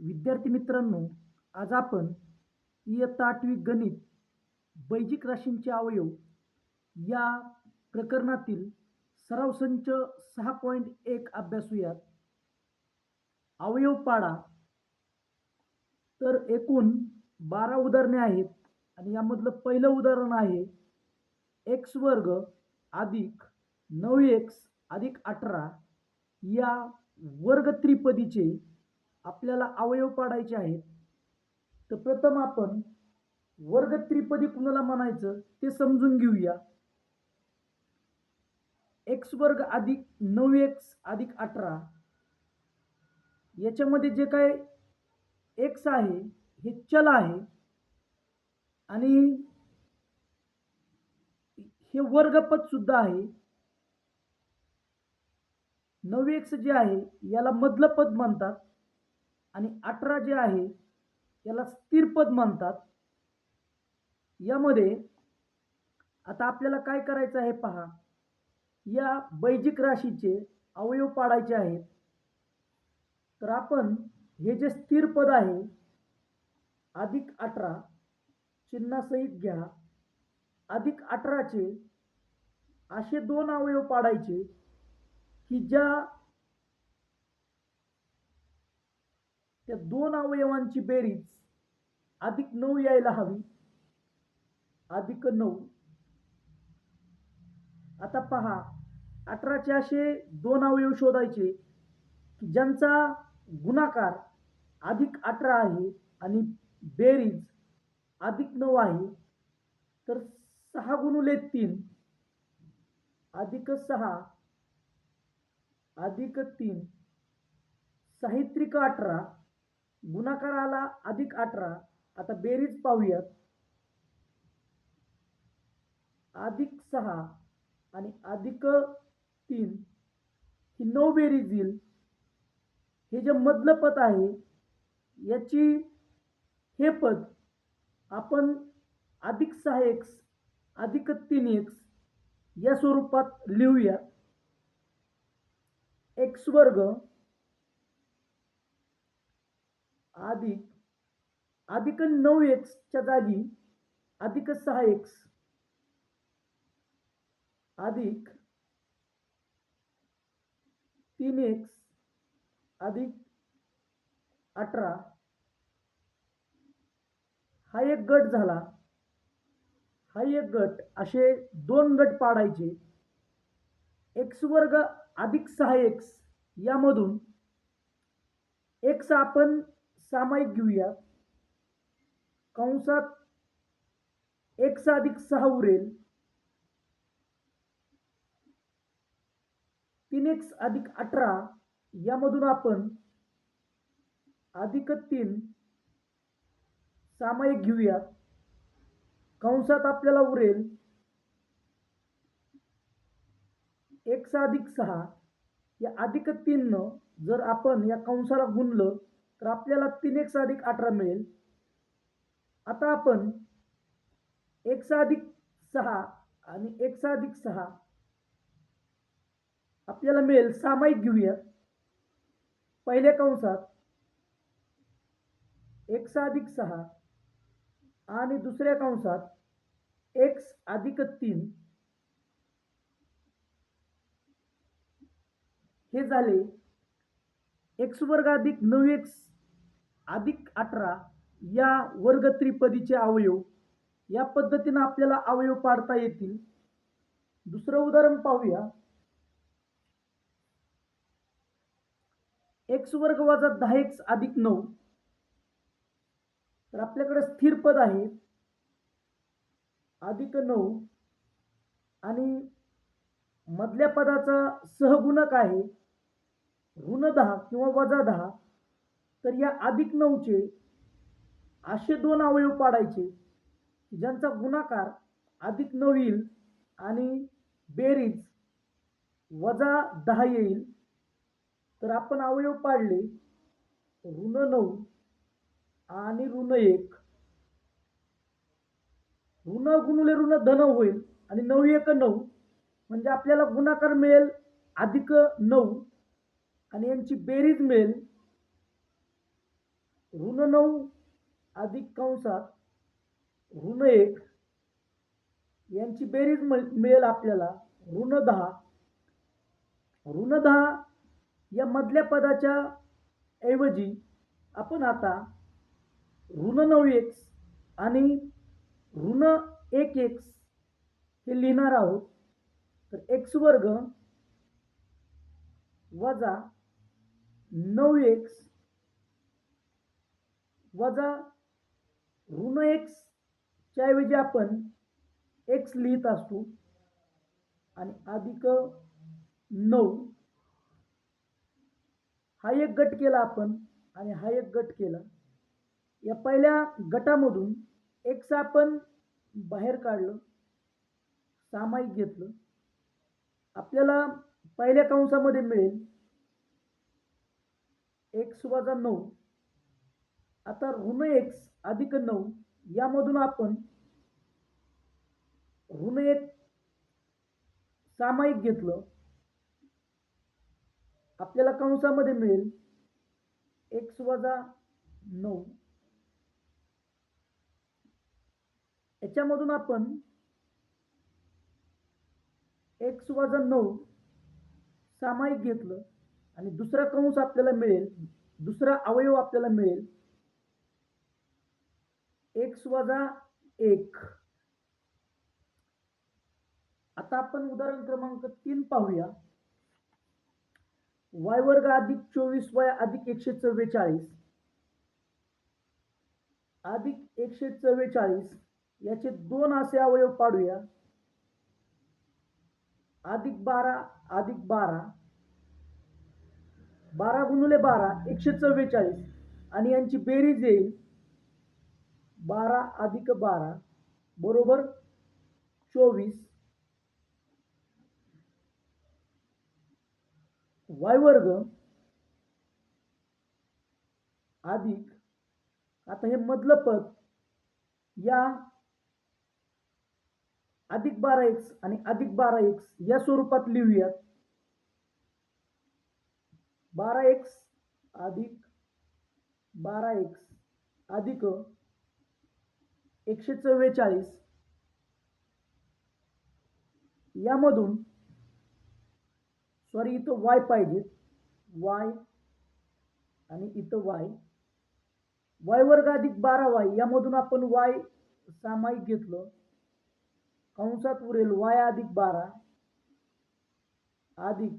विद्यार्थी मित्रांनो, आज आपण इयत्ता 8वी गणित बैजिक राशींचे अवयव या प्रकरणातील सराव संच 6.1 अभ्यासूयात. अवयव पाडा. तर एकूण 12 उदाहरणे आहेत आणि यामधलं पहिलं उदाहरण आहे एक्स वर्ग अधिक 9x अधिक 18 या वर्ग त्रिपदीचे आपल्याला अवयव पाडायचे आहेत. तर प्रथम आपण वर्ग त्रिपदी कुणाला म्हणायचं ते समजून घेऊया. एक्स वर्ग अधिक 9x अधिक 18 याच्यामध्ये जे काय एक्स आहे हे चल आहे आणि हे वर्गपद सुद्धा आहे. 9x जे आहे याला मधलं पद म्हणतात आणि 18 जे आहे याला स्थिर पद म्हणतात. यामध्ये आता आपल्याला काय करायचं आहे पहा, या बैजिक राशीचे अवयव पाडायचे आहेत. तर आपण हे जे स्थिर पद आहे अधिक 18 चिन्हासहित घ्या, अधिक 18चे असे दोन अवयव पाडायचे की त्या दोन अवयवांची बेरीज अधिक 9 यायला हवी. अधिक 9. आता पहा, 18चे असे दोन अवयव शोधायचे की ज्यांचा गुणाकार अधिक 18 आहे आणि बेरीज अधिक 9 आहे. तर 6 गुणिले 3 अधिक 6 अधिक 3 6त्रिक 18 गुणाकार आला अधिक 18. आता बेरीज पाहूयात. अधिक 6 आणि अधिक 3 ही 9 बेरीज येईल. हे जे मधलं पद आहे याची हे पद आपण अधिक 6x अधिक 3x या स्वरूपात लिहूया. एक्स वर्ग अधिक 9x च्या जागी अधिक 6x अधिक 3x अधिक 18 हा एक गट झाला. हा एक गट असे दोन गट पाडायचे. एक्स वर्ग अधिक 6x यामधून x आपण सामायिक घेऊया. कंसात x अधिक 6 उरेल. 3x अधिक 18 यामधून आपण अधिक 3 सामायिक घेऊया. कंसात आपल्याला उरेल x अधिक 6 या अधिक 3 न जर आपण या कंसाला गुणलं तर आपल्याला 3x अधिक 18 मिळेल. आता आपण x अधिक 6 आणि x अधिक 6 आपल्याला मिळेल सामायिक घेऊया. पहिल्या कंसात x अधिक 6 आणि दुसऱ्या कंसात x अधिक 3 हे झाले एक्स वर्ग अधिक 9x अधिक 18 या वर्ग त्रिपदीचे अवयव. या पद्धतीने आपल्याला अवयव पाडता येतील. दुसरं उदाहरण पाहूया. एक्स वर्ग वजा 10x अधिक 9. तर आपल्याकडे स्थिर पद आहे अधिक 9 आणि मधल्या पदाचा सहगुणक आहे ऋण 10 किंवा वजा 10. तर या अधिक 9चे असे दोन अवयव पाडायचे ज्यांचा गुणाकार अधिक 9 येईल आणि बेरीज वजा 10 येईल. तर आपण अवयव पाडले ऋण 9 आणि ऋण 1. ऋण गुणिले ऋण धन होईल आणि 9 1 9 म्हणजे आपल्याला गुणाकार मिळेल अधिक 9 आणि यांची बेरीज मिळेल ऋण 9 अधिक कंसात ऋण 1 यांची बेरीज मिळेल आपल्याला ऋण 10. ऋण 10 या मधल्या पदाच्या ऐवजी आपण आता ऋण 9x आणि ऋण 1x हे लिहिणार आहोत. तर x वर्ग वजा 9x वजा ऋण x च्या ऐवजी आपण x लिहित असतो आणि अधिक 9 हा एक गट केला आपण आणि हा एक गट केला. या पहिल्या गटामधून x आपण बाहेर काढलं, सामायिक घेतलं. आपल्याला पहिल्या कंसामध्ये मिळेल x वजा 9. आता ऋण x अधिक 9 यामधून आपण ऋण 1 सामायिक घेतलं. आपल्याला कंसामध्ये मिळेल x वजा 9. याच्यामधून आपण x वजा 9 सामायिक घेतलं आणि दुसरा कंस आपल्याला मिळेल, दुसरा अवयव आपल्याला मिळेल x वजा 1. आता आपण उदाहरण क्रमांक 3 पाहूया. y वर्ग अधिक 24y अधिक 144 अधिक 144 याचे 2 असे अवयव पाडूया. अधिक 12 अधिक 12, 12 गुणिले 12 144 आणि यांची बेरीज येईल 12 अधिक 12 बरोबर 24. y वर्ग अधिक, आता हे मधलं पद या अधिक 12x आणि अधिक 12x या स्वरूपात लिहूयात. 12x अधिक 12x अधिक 144 यामधून सॉरी इथं y पाहिजे, y आणि इथं y वर्ग अधिक 12y यामधून आपण y सामायिक घेतलं. कंसात उरेल y अधिक 12 अधिक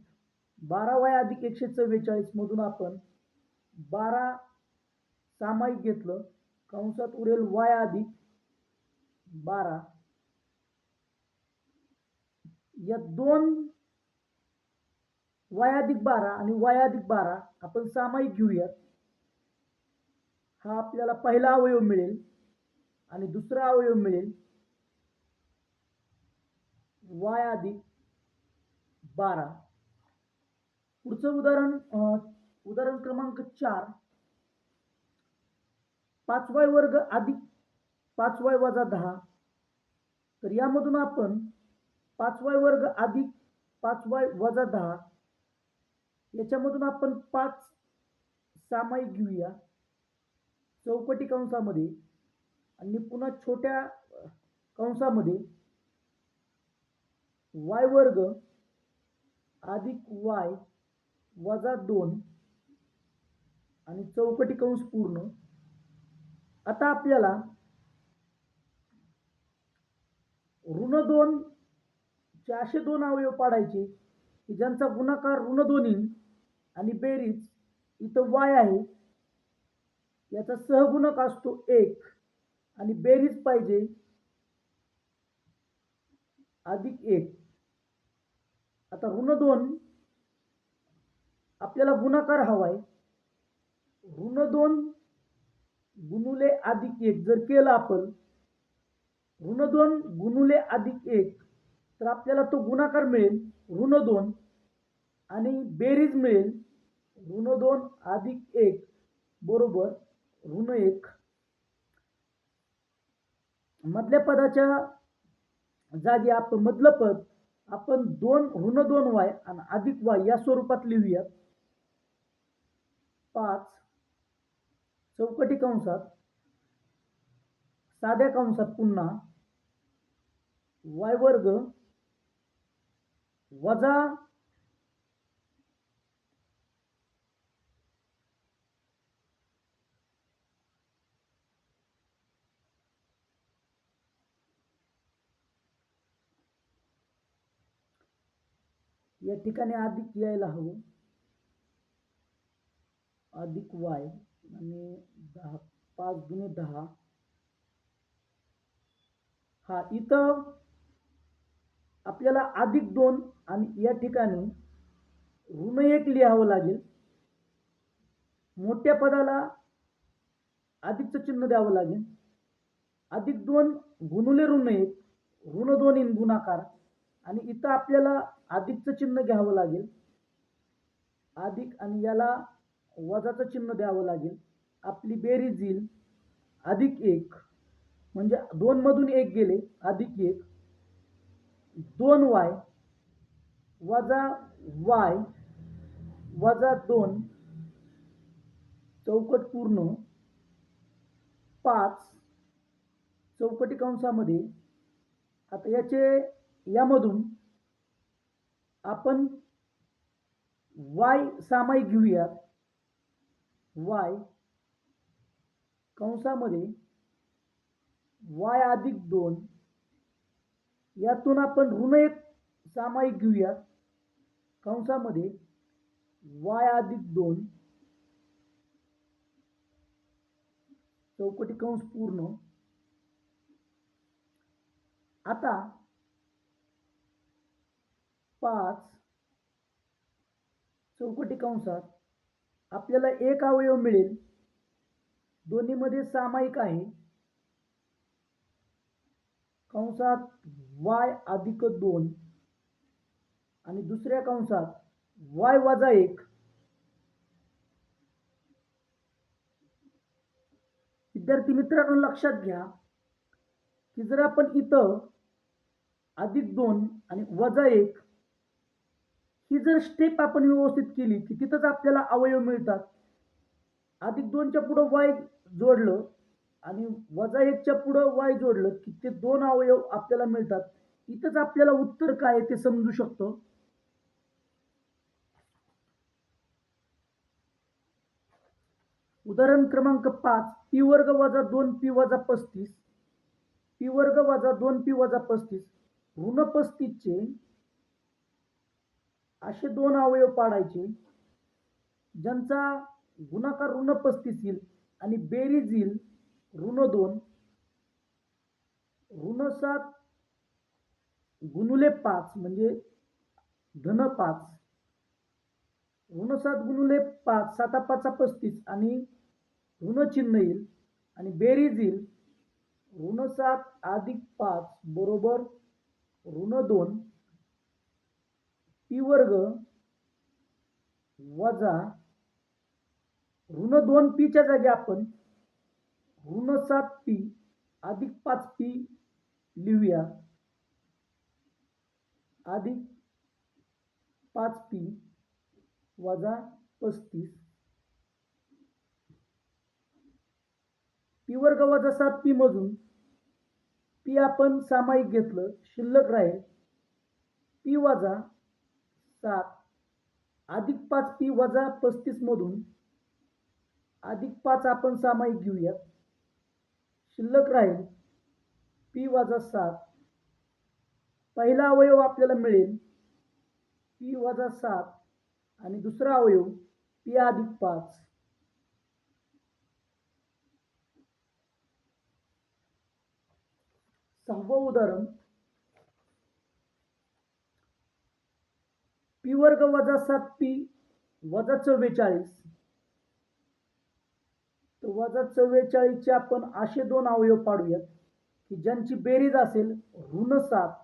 12y अधिक 144 मधून आपण 12 सामायिक घेतलं. कंसात उरेल y अधिक 12. या दोन y अधिक 12 आणि y अधिक 12 आपण सामायिक घेऊयात. हा आपल्याला पहिला अवयव मिळेल आणि दुसरा अवयव मिळेल y अधिक 12. पुढचं उदाहरण क्रमांक 4. 5y वर्ग अधिक 5y वजा 10. तर यामधून आपण 5y वर्ग अधिक 5y वजा 10 याच्यामधून आपण 5 सामायिक घेऊया चौकटी कंसामध्ये आणि पुन्हा छोट्या कंसामध्ये y वर्ग अधिक y वजा 2 आणि चौकटी कंस पूर्ण. आता आपल्याला ऋण 2 चे असे 2 अवयव पाडायचे की ज्यांचा गुणाकार ऋण 2 येईल आणि बेरीज इथं y आहे याचा सहगुणक असतो 1 आणि बेरीज पाहिजे अधिक 1. आता ऋण 2 आपल्याला गुणाकार हवाय. ऋण 2 गुणुले अधिक 1 जर केलं आपण ऋण 2 गुणुले अधिक 1 तर आपल्याला तो गुणाकार मिळेल ऋण 2 आणि बेरीज मिळेल ऋण 2 अधिक 1 बरोबर ऋण 1. मधल्या पदाच्या जागी आपण मधलं पद आपण ऋण 2y आणि अधिक y या स्वरूपात लिहूयात. 5 चौकटी कंसात साध्या कंसात पुन्हा y वर्ग वजा या ठिकाणी अधिक यायला हवं, अधिक y आणि 10 5 गुणे 10. हा इथं आपल्याला अधिक 2 आणि या ठिकाणी ऋण 1 लिहावं लागेल. मोठ्या पदाला अधिकचं चिन्ह द्यावं लागेल. अधिक 2 गुणुले ऋण 1 ऋण 2 इन गुणाकार आणि इथं आपल्याला अधिकचं चिन्ह घ्यावं लागेल. अधिक आणि याला वजाचं चिन्ह द्यावं लागेल. आपली बेरीज येईल अधिक 1 म्हणजे 2 मधून 1 गेले अधिक 1 2y वजा y वजा 2 चौकट पूर्ण 5 चौकटी कंसामध्ये. आता यामधून आपण y सामाईक घेऊया. y कंसामध्ये y अधिक 2 यातून आपण ऋण 1 सामाईक घेऊया कंसामध्ये y अधिक 2 चौकटी कंस पूर्ण. आता 5 चौकटी कंसात आपल्याला एक अवयव मिळेल. दोन्हीमध्ये सामाईक आहे कंसात y अधिक 2 आणि दुसऱ्या कंसात y वजा 1. विद्यार्थी मित्रांनो लक्षात घ्या की जर आपण इथं अधिक 2 आणि वजा 1 ही जर स्टेप आपण व्यवस्थित केली की तिथंच आपल्याला अवयव मिळतात. अधिक 2च्या पुढं y जोडलं आणि वजा 1च्या पुढं y जोडलं की ते दोन अवयव आपल्याला मिळतात. इथंच आपल्याला उत्तर काय ते समजू शकतो. उदाहरण क्रमांक 5 p वर्ग वजा 2p वजा 35 p वर्ग वजा 2p वजा 35 ऋण 35 चे असे दोन अवयव पाडायचे ज्यांचा गुणाकार ऋण 35 येईल आणि बेरीज येईल ऋण 2 ऋण 7 गुणुले 5 म्हणजे धन 5 ऋण 7 गुणुले 5 7 5 35 आणि ऋण चिन्ह येईल आणि बेरीज येईल ऋण 7 अधिक 5 बरोबर ऋण 2 p वर्ग वजा ऋण 2p च्या जागी आपण ऋण 7p अधिक 5p लिहूया. अधिक 5p वजा 35 p वर्ग वजा 7p मधून p आपण सामाईक घेतलं शिल्लक राहील p वजा 7 अधिक 5p वजा 35 मधून अधिक 5 आपण सामाईक घेऊया शिल्लक राहील p वजा 7. पहिला अवयव आपल्याला मिळेल p वजा 7 आणि दुसरा अवयव p अधिक 5. सहावं उदाहरण p वर्ग वजा 7p वजा 44 तर वजा 44 चे आपण असे दोन अवयव पाडूयात की ज्यांची बेरीज असेल ऋण 7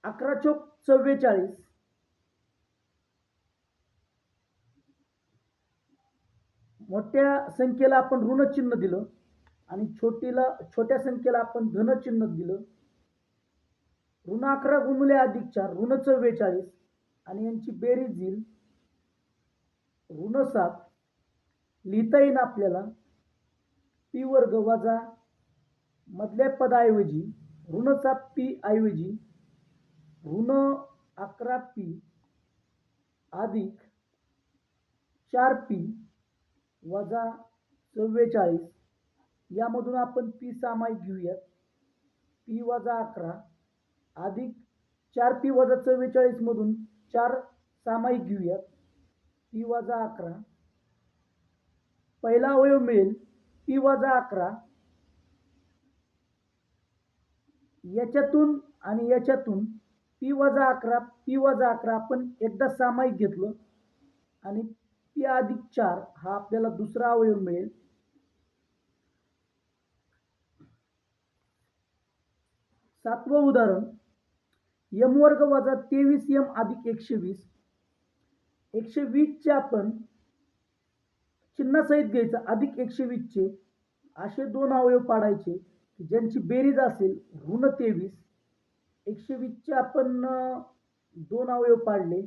11 चौक 44 मोठ्या संख्येला आपण ऋण चिन्ह दिलं आणि छोट्या संख्येला आपण धन चिन्ह दिलं. ऋण 11 गुणुले अधिक 4 ऋण 44 आणि यांची बेरीज येईल ऋण 7 लिहिता येईल आपल्याला पी वर्ग वजा मधल्या पदाऐवजी ऋण 7p ऐवजी ऋण 11p अधिक 4p वजा 44 यामधून आपण पी सामायिक घेऊयात. पी वजा 11 अधिक 4p वजा 44 मधून 4 सामायिक घेऊयात. पी वजा 11 पहिला अवयव मिळेल पी वजा 11 याच्यातून आणि याच्यातून पी वजा 11 आपण एकदा सामायिक घेतलं आणि पी अधिक 4 हा आपल्याला दुसरा अवयव मिळेल. सातवं उदाहरण यम वर्ग वजा 23m अधिक 120. 120 चे आपण चिन्हासहित घ्यायचं अधिक 120 चे असे दोन अवयव पाडायचे ज्यांची बेरीज असेल ऋण 23. 120 चे आपण दोन अवयव पाडले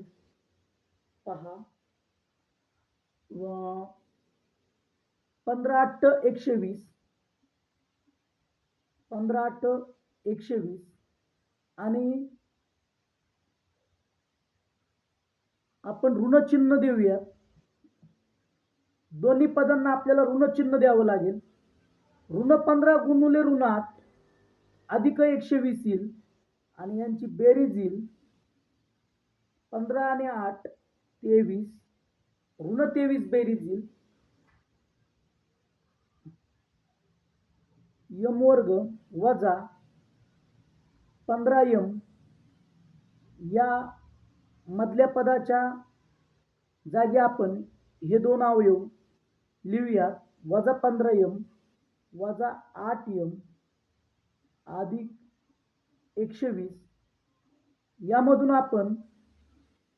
पहा 15 8 120 15 8 120 आणि आपण ऋण चिन्ह देऊया. दोन्ही पदांना आपल्याला ऋण चिन्ह द्यावं लागेल. ऋण 15 गुणिले ऋण 8 अधिक 120 येईल आणि यांची बेरीज येईल 15 आणि 8 23 ऋण 23 बेरीज येईल यम वर्ग वजा 15m या मधल्या पदाच्या जागी आपण हे दोन अवयव लिहूया. वजा 15m वजा 8m अधिक 120 यामधून आपण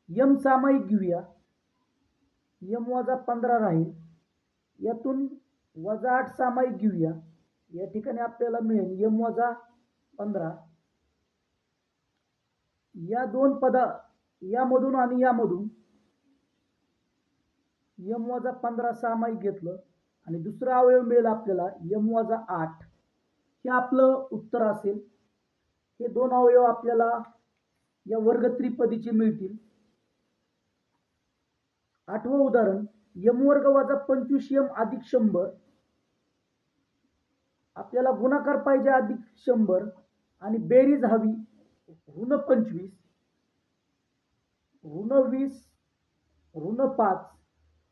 यम सामायिक घेऊया. यम वजा 15 राहील. यातून वजा 8 सामायिक घेऊया. या ठिकाणी आपल्याला मिळेल यम वजा 15. या दोन पदा यामधून आणि यामधून यम वजा 15 सामायिक घेतलं आणि दुसरा अवयव मिळेल आपल्याला यम वजा 8. हे आपलं उत्तर असेल. हे दोन अवयव आपल्याला या वर्ग त्रिपदीचे मिळतील. आठवं उदाहरण यम वर्ग वजा 25m अधिक 100. आपल्याला गुणाकार पाहिजे अधिक 100 आणि बेरीज हवी ऋण 25 ऋण 20 ऋण 5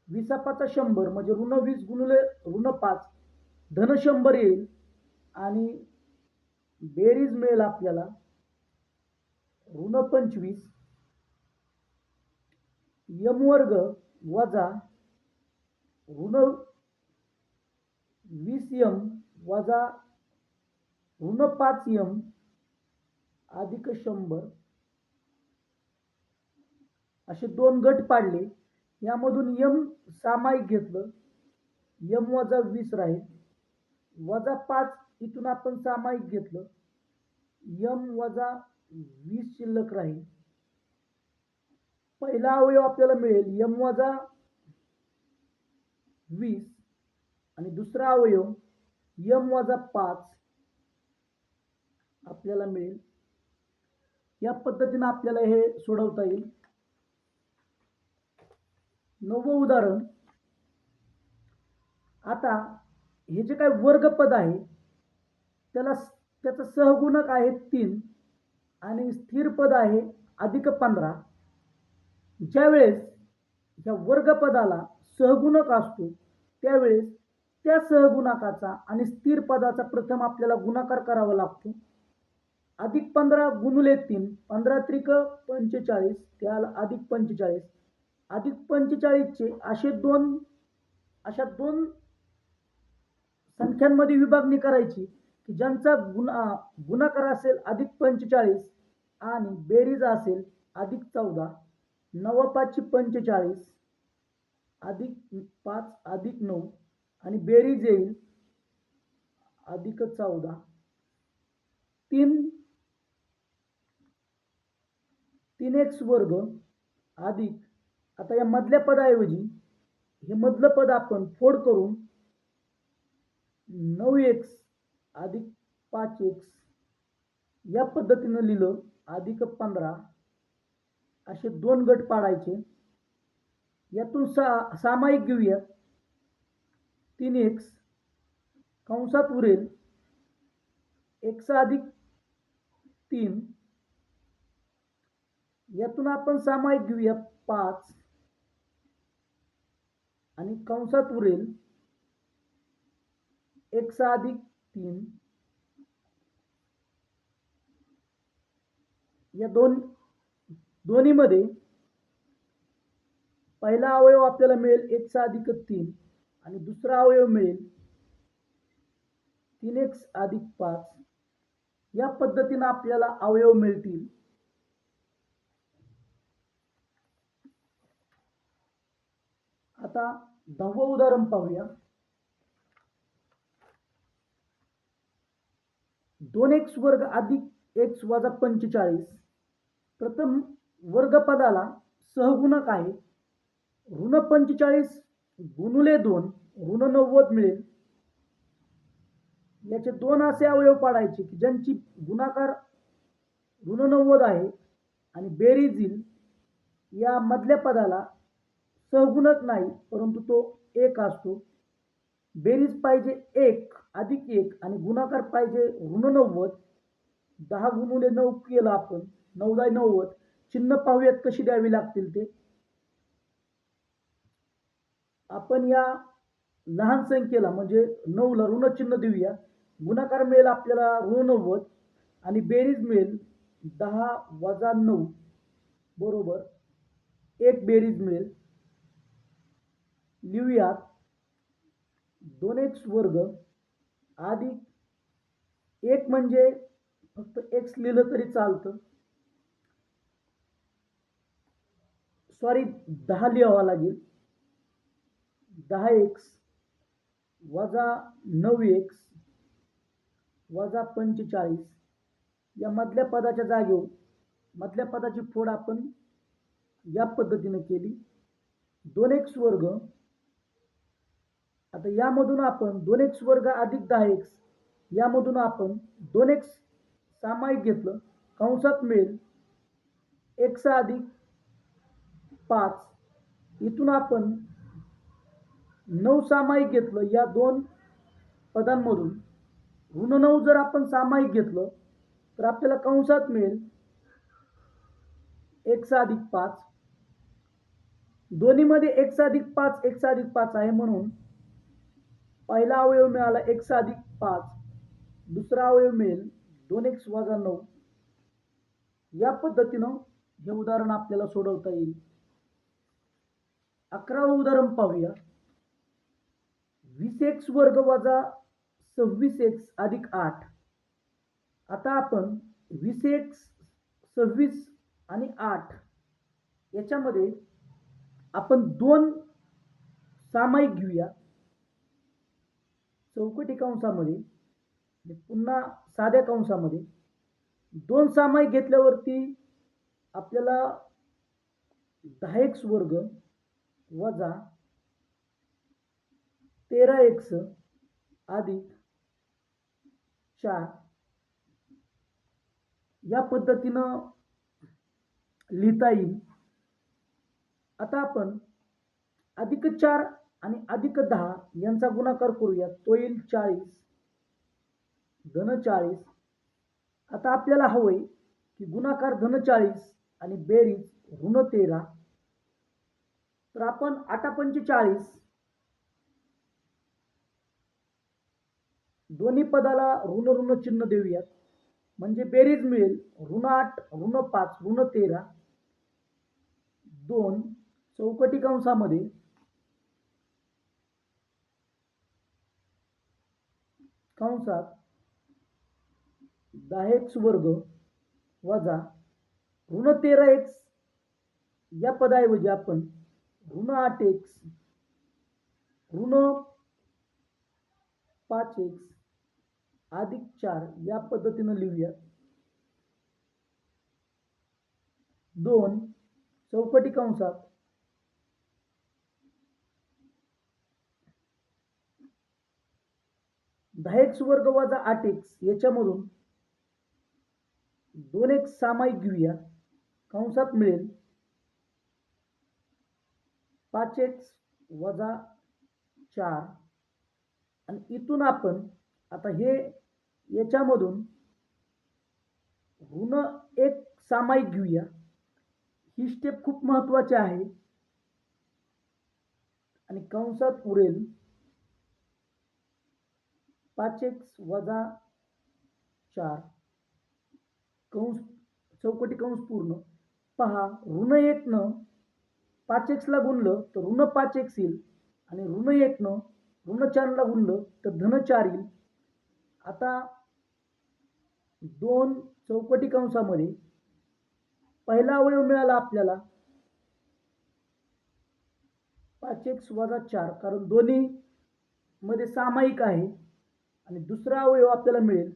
20 100 म्हणजे ऋण 20 गुणिले ऋण 5 धन 100 येईल आणि बेरीज मिळेल आपल्याला ऋण 25 यम वर्ग वजा ऋण 20m वजा ऋण 5m अधिक 100 असे दोन गट पाडले. यामधून यम सामायिक घेतलं यम वजा 20 राहील वजा 5 इथून आपण सामायिक घेतलं यम वजा 20 शिल्लक राहील. पहिला अवयव आपल्याला मिळेल यम वजा 20 आणि दुसरा अवयव यम वजा 5 आपल्याला मिळेल. या पद्धतीने आपल्याला हे सोडवता येईल. नववं उदाहरण आता हे जे काही वर्गपद आहे त्याचा सहगुणक आहे 3 आणि स्थिर पद आहे अधिक 15. ज्यावेळेस या वर्गपदाला सहगुणक असतो त्यावेळेस त्या सहगुणकाचा आणि स्थिर पदाचा प्रथम आपल्याला गुणाकार करावा लागतो. अधिक 15 गुणिले 3 15 त्रिक 45 त्याला अधिक 45 अधिक 45 चे अशा दोन संख्यांमध्ये विभागणी करायची की ज्यांचा गुणाकार असेल अधिक 45 आणि बेरीज असेल अधिक 14. 9 5 45 अधिक 5 अधिक 9 आणि बेरीज येईल अधिक 14. 3x वर्ग अधिक आता या मधल्या पदाऐवजी हे मधलं पद आपण फोड करून 9x अधिक 5x या पद्धतीनं लिहिलं, अधिक 15 असे दोन गट पाडायचे. यातून सामायिक घेऊया. 3x कंसात उरेल x अधिक 3. यातून आपण सामायिक घेऊया 5 आणि कंसात उरेल x अधिक 3. या दोन्हीमध्ये पहिला अवयव आपल्याला मिळेल x अधिक 3 आणि दुसरा अवयव मिळेल 3x अधिक 5. या पद्धतीने आपल्याला अवयव मिळतील. आता 10वं उदाहरण पाहूया. 2x वर्ग अधिक x वजा 45. प्रथम वर्गपदाला सहगुणक आहे. ऋण 45 गुणुले 2 ऋण 90 मिळेल. याचे दोन असे अवयव पाडायचे की ज्यांची गुणाकार ऋण 90 आहे आणि बेरीज येईल. या मधल्या पदाला सहगुणक नाही परंतु तो 1 असतो. बेरीज पाहिजे 1 अधिक 1 आणि गुणाकार पाहिजे ऋण 90. 10 गुणुले 9 केलं आपण, 9 90. चिन्ह पाहूयात कशी द्यावी लागतील ते. आपण या लहान संख्येला म्हणजे 9ला ऋण चिन्ह देऊया. गुणाकार मिळेल आपल्याला ऋण 90 आणि बेरीज मिळेल 10 वजा 9 बरोबर 1 बेरीज मिळेल. लिहूयात 2x वर्ग अधिक 1 म्हणजे फक्त x लिहिलं तरी चालतं. सॉरी 10 लिहावा लागेल. 10x वजा 9x वजा 45 या मधल्या पदाच्या जागेवर मधल्या पदाची फोड आपण या पद्धतीने केली. 2x वर्ग. आता यामधून आपण 2x वर्ग अधिक 10x यामधून आपण 2x सामायिक घेतलं, कंसात मिळेल x अधिक 5. इथून आपण 9 सामायिक घेतलं. या दोन पदांमधून ऋण 9 जर आपण सामायिक घेतलं तर आपल्याला कंसात मिळेल x अधिक 5. दोन्हीमध्ये x अधिक 5 आहे म्हणून पहिला अवयव मिळाला x अधिक 5. दुसरा अवयव मिळेल 2x वजा 9. या पद्धतीनं हे उदाहरण आपल्याला सोडवता येईल. 11वं उदाहरण पाहूया. 20x वर्ग वजा 26x अधिक 8. आता आपण 20x 26 आणि 8 याच्यामध्ये आपण दोन सामायिक घेऊया. चौकटी कंसामध्ये पुन्हा साध्या कंसामध्ये दोन सामायिक घेतल्यावरती आपल्याला 10x वर्ग वजा 13x अधिक 4 या पद्धतीनं लिहिता येईल. आता आपण अधिक 4 आणि अधिक 10 यांचा गुणाकार करूया. तो येईल 40 धन 40. आता आपल्याला हवंय की गुणाकार धन 40 आणि बेरीज ऋण 13. तर आपण 8 पंचे 40 दोन्ही पदाला ऋण ऋण चिन्ह देऊयात म्हणजे बेरीज मिळेल ऋण 8 ऋण 5 ऋण 13. 2 चौकटी कंसामध्ये कंसात 10x वर्ग वजा ऋण 13x या पदाऐवजी आपण ऋण 8x ऋण 5x अधिक 4 या पद्धतीनं लिहूया. 2 चौकटी कंसात 10x वर्ग वजा 8x याच्यामधून 2x सामाईक घेऊया. कंसात मिळेल 5x वजा 4 आणि इथून आपण आता हे याच्यामधून ऋण 1 सामाईक घेऊया. ही स्टेप खूप महत्वाची आहे आणि कंसात उरेल 5x वजा 4 कंस चौकटी कंस पूर्ण. पहा ऋण 1 न 5x ला गुणलं तर ऋण 5x येईल आणि ऋण 1 न ऋण 4 ला गुणलं तर धन 4 येईल. आता दोन चौकटी कंसामध्ये पहिला अवयव मिळाला आपल्याला 5x वजा 4 कारण दोन्ही मध्ये सामाईक आहे आणि दुसरा अवयव आपल्याला मिळेल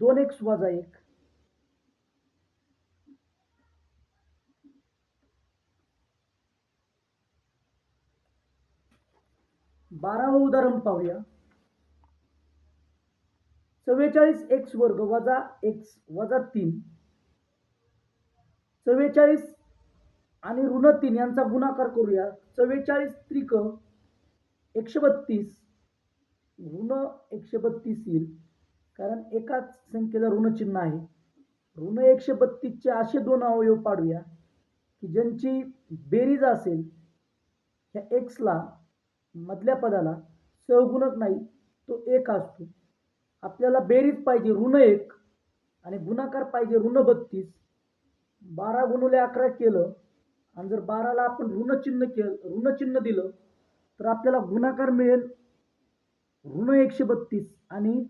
2x वजा 1. बारावं उदाहरण पाहूया. 44x वर्ग वजा x वजा 3. 44 आणि ऋण 3 यांचा गुणाकार करूया. 44 त्रिक 132 ऋण 132 येईल कारण एकाच संख्येला ऋण चिन्ह आहे. ऋण 132 चे असे दोन अवयव पाडूया की ज्यांची बेरीज असेल. ह्या x ला मधल्या पदाला सहगुणक नाही तो 1 असतो. आपल्याला बेरीज पाहिजे ऋण 1 आणि गुणाकार पाहिजे ऋण 32. 12 गुणिले 11 केलं आणि जर 12ला आपण ऋण चिन्ह दिलं तर आपल्याला गुणाकार मिळेल ऋण 132 आणि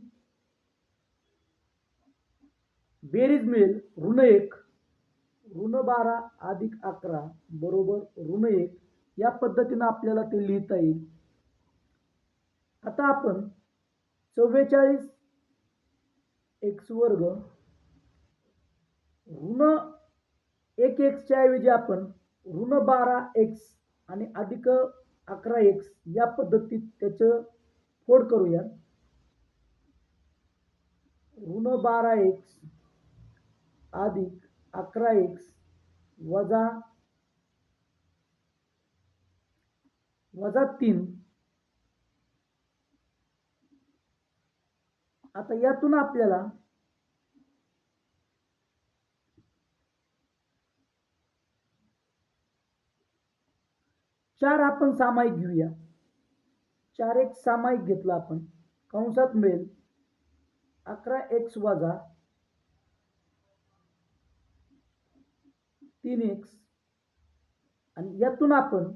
बेरीज मिळेल ऋण 1. ऋण 12 अधिक 11 बरोबर ऋण 1. या पद्धतीने आपल्याला ते लिहिता येईल. आता आपण 44 x वर्ग ऋण 1x च्या ऐवजी आपण ऋण 12x आणि अधिक 11x या पद्धतीत त्याचं फोड करूया. ऋण 12x अधिक 11x वजा 3. आता यातून आपल्याला 4 आपण सामाईक घेऊया. 4x सामाईक घेतला आपण. कंसात मिळेल 11x वजा 3x आणि यातून आपण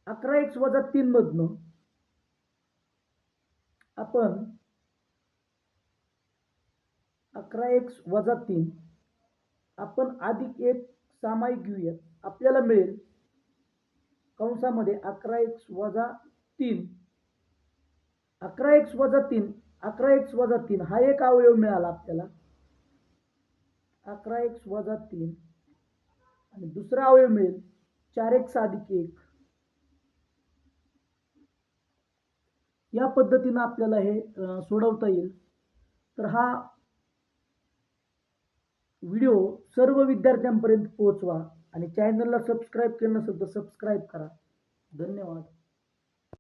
11x वजा 3 मधनं आपण 11x वजा 3 आपण अधिक 1 सामाईक घेऊया. आपल्याला मिळेल कंसामध्ये 11x वजा 3. 11x वजा 3 11x वजा 3 हा एक अवयव मिळाला आपल्याला. 11x वजा 3 आणि दुसरा अवयव मिळेल 4x अधिक 1. या पद्धतीने आपल्याला हे सोडवता येईल. तर हा व्हिडिओ सर्व विद्यार्थ्यांपर्यंत पोहोचवा आणि चॅनलला सबस्क्राईब केलं नसेल तर सबस्क्राईब करा. धन्यवाद.